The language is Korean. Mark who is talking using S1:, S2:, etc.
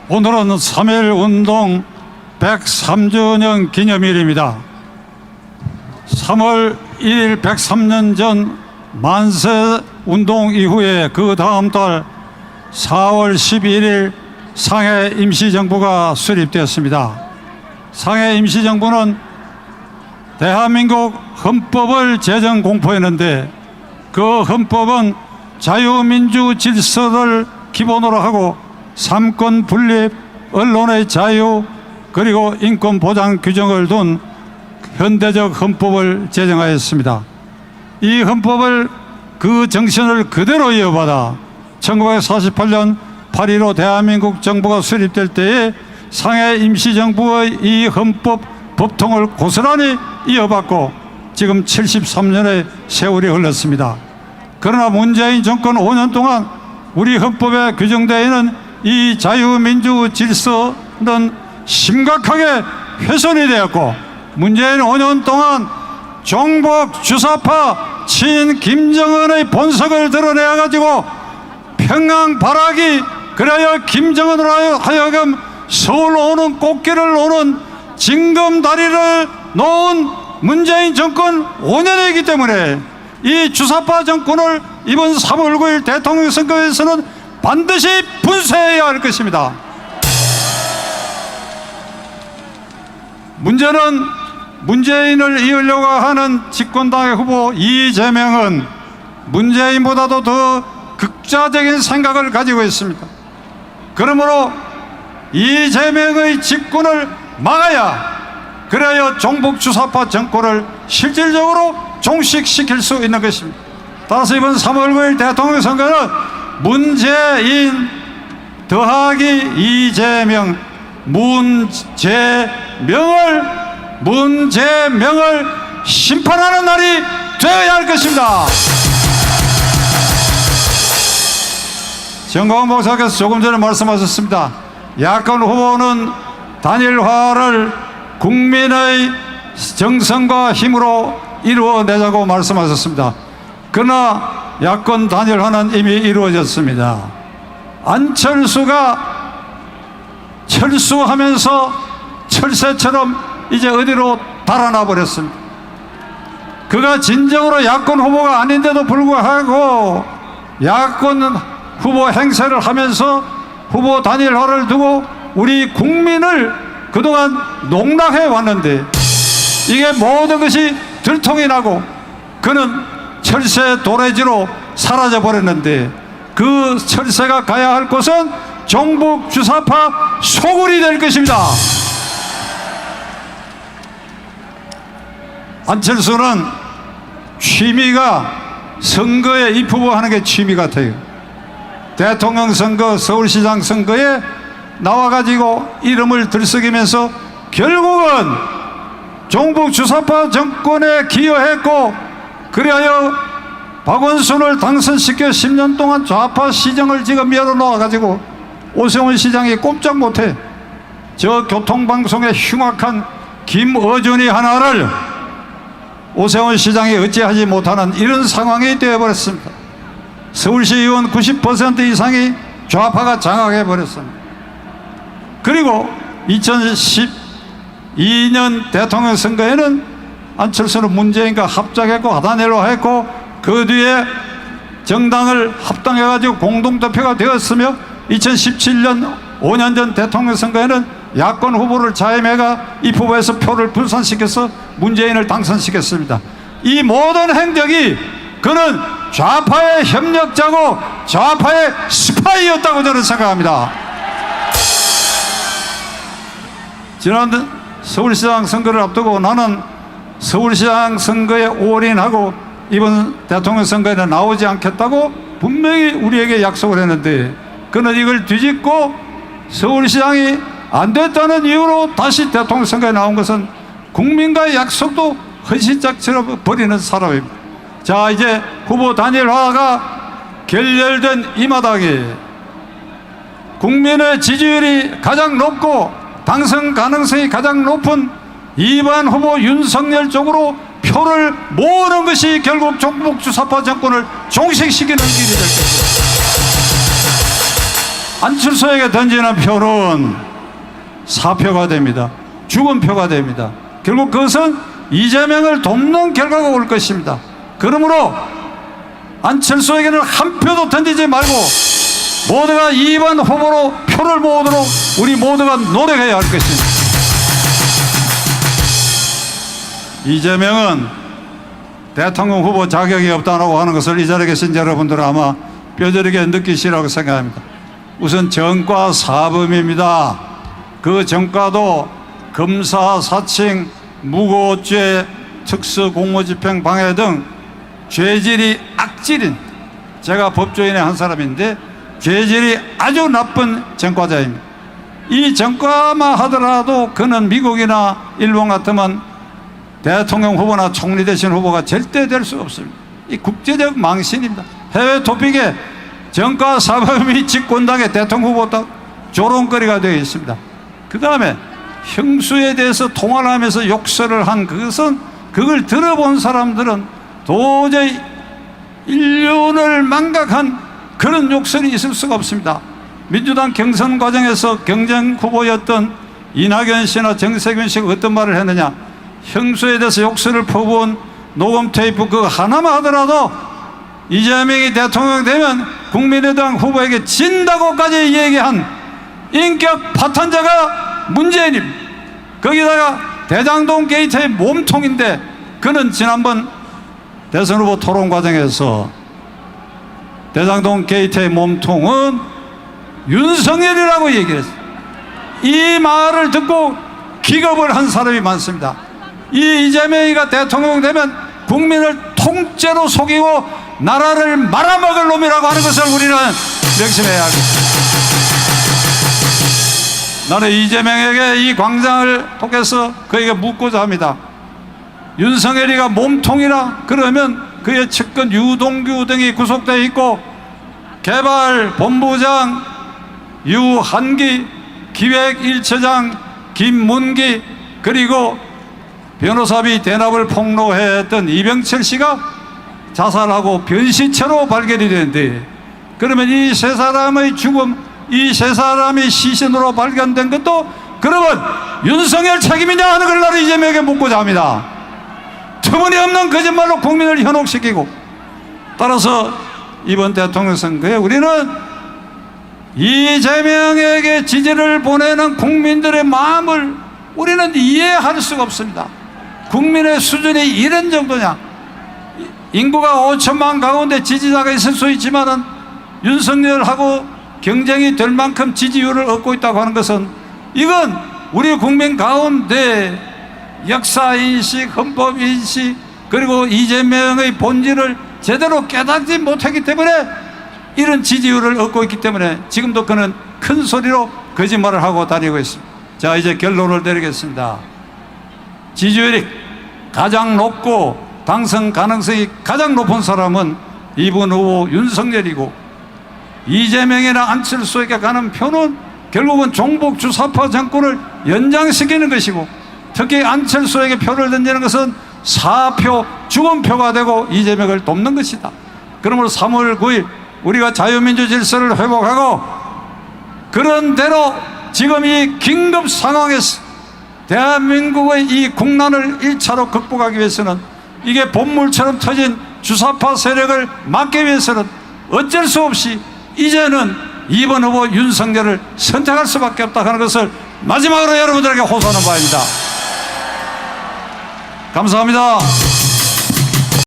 S1: 오늘은 3.1 운동 103주년 기념일입니다. 3월 1일 103년 전 만세 운동 이후에 그 다음 달 4월 11일 상해 임시정부가 수립되었습니다. 상해 임시정부는 대한민국 헌법을 제정 공포했는데 그 헌법은 자유민주 질서를 기본으로 하고 삼권 분립, 언론의 자유, 그리고 인권 보장 규정을 둔 현대적 헌법을 제정하였습니다. 이 헌법을 그 정신을 그대로 이어받아 1948년 8.15 대한민국 정부가 수립될 때에 상해 임시정부의 이 헌법 법통을 고스란히 이어받고 지금 73년의 세월이 흘렀습니다. 그러나 문재인 정권 5년 동안 우리 헌법에 규정되어 있는 이 자유민주 질서는 심각하게 훼손이 되었고, 문재인 5년 동안 종북 주사파 친 김정은의 본색을 드러내가지고 평양 발악이, 그래야 김정은으로 하여금 서울 오는 꽃길을 오는 징검다리를 놓은 문재인 정권 5년이기 때문에 이 주사파 정권을 이번 3월 9일 대통령 선거에서는 반드시 분쇄해야 할 것입니다. 문제는 문재인을 이으려고 하는 집권당의 후보 이재명은 문재인보다도 더 극좌적인 생각을 가지고 있습니다. 그러므로 이재명의 집권을 막아야, 그래야 종북 주사파 정권을 실질적으로 종식시킬 수 있는 것입니다. 따라서 이번 3월 9일 대통령 선거는 문재인 더하기 이재명, 문재명을 심판하는 날이 되어야 할 것입니다. 정광훈 목사께서 조금 전에 말씀하셨습니다. 야권 후보는 단일화를 국민의 정성과 힘으로 이루어내자고 말씀하셨습니다. 그러나 야권 단일화는 이미 이루어졌습니다. 안철수가 철수하면서 철새처럼 이제 어디로 달아나 버렸습니다. 그가 진정으로 야권 후보가 아닌데도 불구하고 야권 후보 행세를 하면서 후보 단일화를 두고 우리 국민을 그동안 농락해 왔는데 이게 모든 것이 들통이 나고 그는 철새 도래지로 사라져 버렸는데, 그 철새가 가야 할 곳은 종북 주사파 소굴이 될 것입니다. 안철수는 취미가 선거에 입후보하는 게 취미 같아요. 대통령 선거, 서울시장 선거에 나와가지고 이름을 들썩이면서 결국은 종북 주사파 정권에 기여했고, 그리하여 박원순을 당선시켜 10년 동안 좌파 시정을 지금 열어놓아가지고 오세훈 시장이 꼼짝 못해 저 교통방송의 흉악한 김어준이 하나를 오세훈 시장이 어찌하지 못하는 이런 상황이 되어버렸습니다. 서울시 의원 90% 이상이 좌파가 장악해버렸습니다. 그리고 2012년 대통령 선거에는 안철수는 문재인과 합작했고 단일화했고 그 뒤에 정당을 합당해가지고 공동대표가 되었으며 2017년 5년 전 대통령 선거에는 야권 후보를 자임해가 이 후보에서 표를 분산시켜서 문재인을 당선시켰습니다. 이 모든 행적이 그는 좌파의 협력자고 좌파의 스파이였다고 저는 생각합니다. 지난 서울시장 선거를 앞두고 나는 서울시장 선거에 올인하고 이번 대통령 선거에는 나오지 않겠다고 분명히 우리에게 약속을 했는데, 그는 이걸 뒤집고 서울시장이 안 됐다는 이유로 다시 대통령 선거에 나온 것은 국민과의 약속도 헌신짝처럼 버리는 사람입니다. 자, 이제 후보 단일화가 결렬된 이 마당에 국민의 지지율이 가장 높고 당선 가능성이 가장 높은 이번 후보 윤석열 쪽으로 표를 모으는 것이 결국 종북 주사파 정권을 종식시키는 길이 될 것입니다. 안철수에게 던지는 표는 사표가 됩니다. 죽은 표가 됩니다. 결국 그것은 이재명을 돕는 결과가 올 것입니다. 그러므로 안철수에게는 한 표도 던지지 말고 모두가 2번 후보로 표를 모으도록 우리 모두가 노력해야 할 것입니다. 이재명은 대통령 후보 자격이 없다고 하는 것을 이 자리에 계신 여러분들은 아마 뼈저리게 느끼시라고 생각합니다. 우선 전과 사범입니다. 그 전과도 검사 사칭, 무고죄, 특수공무집행 방해 등 죄질이 악질인, 제가 법조인의 한 사람인데 죄질이 아주 나쁜 전과자입니다. 이 전과만 하더라도 그는 미국이나 일본 같으면 대통령 후보나 총리 되신 후보가 절대 될 수 없습니다. 이 국제적 망신입니다. 해외 토픽에 전과 사범이 집권당의 대통령 후보도 조롱거리가 되어 있습니다. 그 다음에 형수에 대해서 통화를 하면서 욕설을 한 그것은, 그걸 들어본 사람들은 도저히 인륜을 망각한 그런 욕설이 있을 수가 없습니다. 민주당 경선 과정에서 경쟁 후보였던 이낙연 씨나 정세균 씨가 어떤 말을 했느냐, 형수에 대해서 욕설을 퍼부은 녹음 테이프 그거 하나만 하더라도 이재명이 대통령 되면 국민의당 후보에게 진다고까지 얘기한 인격 파탄자가 문재인입니다. 거기다가 대장동 게이트의 몸통인데, 그는 지난번 대선 후보 토론 과정에서 대장동 게이트의 몸통은 윤석열이라고 얘기를 했어요. 이 말을 듣고 기겁을 한 사람이 많습니다. 이 이재명이가 대통령 되면 국민을 통째로 속이고 나라를 말아먹을 놈이라고 하는 것을 우리는 명심해야 하겠습니다. 나는 이재명에게 이 광장을 통해서 그에게 묻고자 합니다. 윤석열이가 몸통이라 그러면 그의 측근 유동규 등이 구속되어 있고 개발본부장 유한기, 기획 1처장 김문기, 그리고 변호사비 대납을 폭로했던 이병철 씨가 자살하고 변시체로 발견이 되는데, 그러면 이 세 사람의 죽음, 이 세 사람이 시신으로 발견된 것도 그러면 윤석열 책임이냐 하는 걸 나는 이재명에게 묻고자 합니다. 터무니없는 거짓말로 국민을 현혹시키고, 따라서 이번 대통령 선거에 우리는 이재명에게 지지를 보내는 국민들의 마음을 우리는 이해할 수가 없습니다. 국민의 수준이 이런 정도냐. 인구가 5천만 가운데 지지자가 있을 수 있지만은 윤석열하고 경쟁이 될 만큼 지지율을 얻고 있다고 하는 것은, 이건 우리 국민 가운데 역사인식, 헌법인식, 그리고 이재명의 본질을 제대로 깨닫지 못했기 때문에 이런 지지율을 얻고 있기 때문에 지금도 그는 큰 소리로 거짓말을 하고 다니고 있습니다. 자, 이제 결론을 내리겠습니다. 지지율이 가장 높고 당선 가능성이 가장 높은 사람은 이번 후보 윤석열이고, 이재명이나 안철수에게 가는 표는 결국은 종북 주사파 정권을 연장시키는 것이고, 특히 안철수에게 표를 던지는 것은 사표, 죽은 표가 되고 이재명을 돕는 것이다. 그러므로 3월 9일 우리가 자유민주 질서를 회복하고, 그런 대로 지금 이 긴급 상황에서 대한민국의 이 국난을 1차로 극복하기 위해서는, 이게 본물처럼 터진 주사파 세력을 막기 위해서는 어쩔 수 없이 이제는 2번 후보 윤석열을 선택할 수밖에 없다 하는 것을 마지막으로 여러분들에게 호소하는 바입니다. 감사합니다.